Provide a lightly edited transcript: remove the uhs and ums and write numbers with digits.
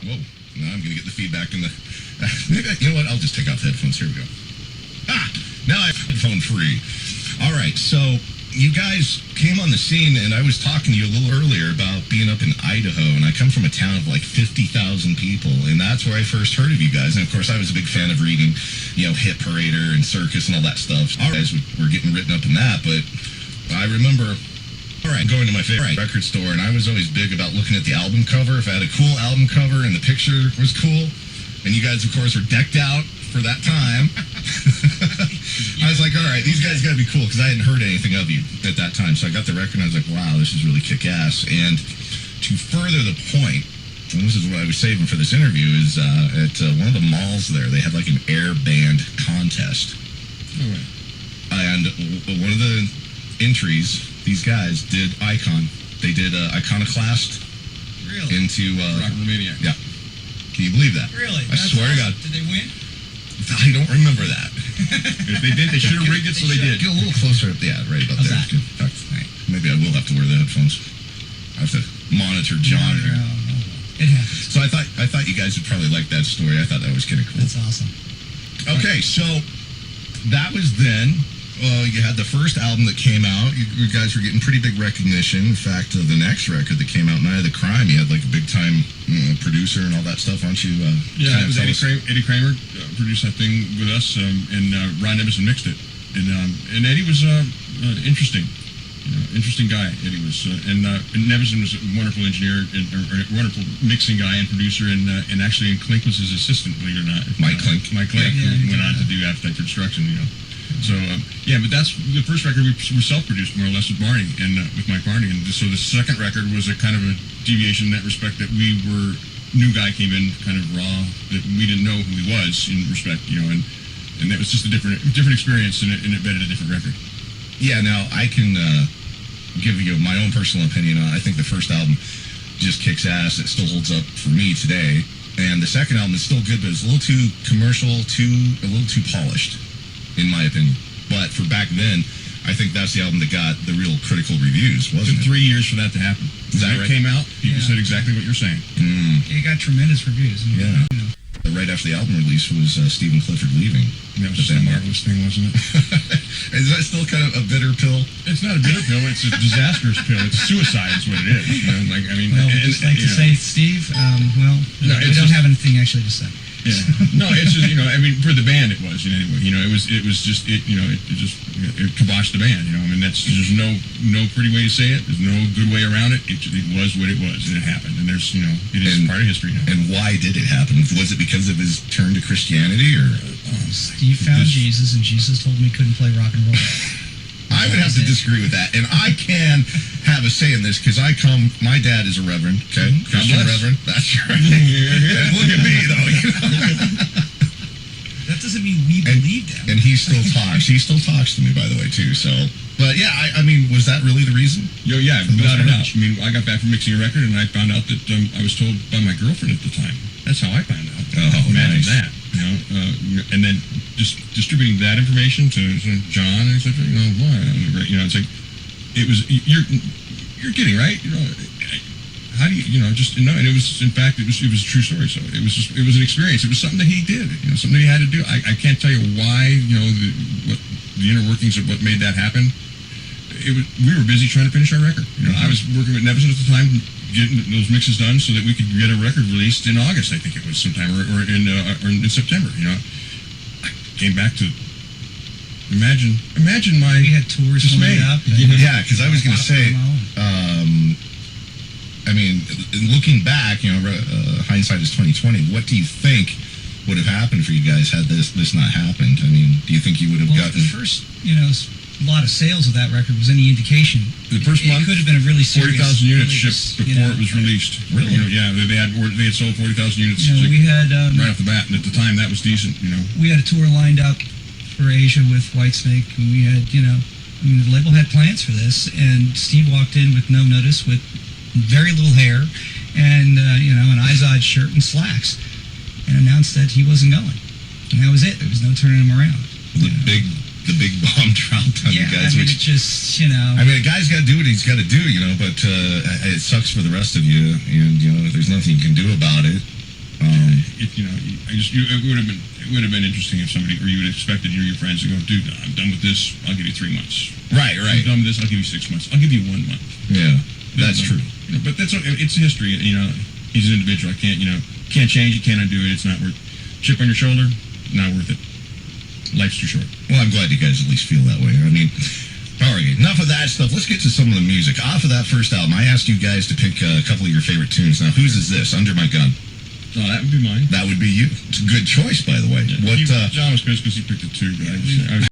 Whoa. Now I'm going to get the feedback in the... You know what? I'll just take off the headphones. Here we go. Now I'm headphone free. All right, so you guys came on the scene, and I was talking to you a little earlier about being up in Idaho, and I come from a town of like 50,000 people, and that's where I first heard of you guys. And of course, I was a big fan of reading, Hit Parader and Circus and all that stuff. All guys were getting written up in that, but I remember... All right, going to my favorite record store, and I was always big about looking at the album cover. If I had a cool album cover and the picture was cool, and you guys, of course, were decked out for that time, I was like, all right, these guys got to be cool, because I hadn't heard anything of you at that time. So I got the record, and I was like, wow, this is really kick-ass. And to further the point, and this is what I was saving for this interview, is at one of the malls there, they had like an air band contest. Oh, right. And one of the entries... These guys did Icon. They did Iconoclast. Really? Into... Rock and Romania. Yeah. Can you believe that? Really? I swear to God. Did they win? I don't remember that. If they did, they should have rigged it so they did. Get a little closer up. Yeah, right about there. In fact, maybe I will have to wear the headphones. I have to monitor John here. It happens. So I thought you guys would probably like that story. I thought that was kind of cool. That's awesome. Okay, so that was then... you had the first album that came out. You guys were getting pretty big recognition. In fact, the next record that came out, Night of the Crime, you had like a big-time producer and all that stuff, aren't you? Yeah, it was Eddie Kramer produced that thing with us, and Ron Nevison mixed it. And Eddie was interesting. Interesting guy, Eddie was. And Nevison was a wonderful engineer, a wonderful mixing guy and producer, and actually Klink was his assistant, believe it or not. Mike Klink. Mike Klink, who went on to do Appetite for Destruction, So, but that's the first record we self-produced more or less with Barney and with Mike Barney. And so the second record was a kind of a deviation in that respect, that new guy came in kind of raw, that we didn't know who he was in respect, and that was just a different experience, and it vetted a different record. Yeah, now I can give you my own personal opinion on it. I think the first album just kicks ass. It still holds up for me today. And the second album is still good, but it's a little too commercial, a little too polished, in my opinion. But for back then, I think that's the album that got the real critical reviews, wasn't it? It took 3 years for that to happen. Is that right? It came out, people said exactly what you're saying. It got tremendous reviews. Yeah. Right after the album release was Stephen Clifford leaving. That was just a marvelous thing, wasn't it? Is that still kind of a bitter pill? It's not a bitter pill. It's a disastrous pill. It's suicide is what it is. Just like to say, Steve, we don't have anything actually to say. Yeah. No, it's just, for the band it was, anyway. It kiboshed the band, there's no pretty way to say it. There's no good way around it. It was what it was, and it happened. And there's, it is part of history now. And why did it happen? Was it because of his turn to Christianity, or? Steve found Jesus, and Jesus told him he couldn't play rock and roll. I would have to disagree with that. And I can have a say in this, because my dad is a reverend, okay? Christian reverend. That's right. And look at me, though. That doesn't mean we believe him. And he still talks. He still talks to me, by the way, too. So, but yeah, I mean, was that really the reason? Yeah, without a doubt. I got back from mixing a record, and I found out that I was told by my girlfriend at the time. That's how I found out. Oh, imagine nice. that. And then just distributing that information to John, et cetera. It's like it was. You're kidding, right? How do you, And it was, in fact, it was a true story. So it was an experience. It was something that he did. Something that he had to do. I can't tell you why. The inner workings of what made that happen. We were busy trying to finish our record. I was working with Nevison at the time, getting those mixes done so that we could get a record released in August, I think it was sometime, or in September. I came back to imagine my we had tours dismay. Up. Yeah, because I was going to say, looking back, hindsight is 2020. What do you think would have happened for you guys had this not happened? I mean, do you think you would have gotten the first, a lot of sales of that record was any indication? The first month, it could have been a really serious 40,000 units shipped before it was released. Really? They had sold 40,000 units. We had right off the bat, and at the time that was decent. We had a tour lined up for Asia with Whitesnake, and we had the label had plans for this, and Steve walked in with no notice, with very little hair, and an Izod shirt and slacks, and announced that he wasn't going, and that was it. There was no turning him around. The big bomb dropped on you guys. It just, a guy's got to do what he's got to do, but it sucks for the rest of you, and, there's nothing you can do about it. If you know, it would have been interesting if somebody, or you would have expected your friends to go, dude, I'm done with this. I'll give you 3 months. Right. I'm done with this. I'll give you 6 months. I'll give you 1 month. Yeah, that's true. You know, but that's it's history. You know, he's an individual. I can't change it. Can't undo it. It's not worth. Chip on your shoulder, not worth it. Life's too short. Well, I'm glad you guys at least feel that way. I mean, all right, enough of that stuff. Let's get to some of the music. Off of that first album, I asked you guys to pick a couple of your favorite tunes. Now, whose is this? Under My Gun. Oh, that would be mine. That would be you. It's a good choice, by the way. Yeah, What? John was pissed because he picked it too, but I was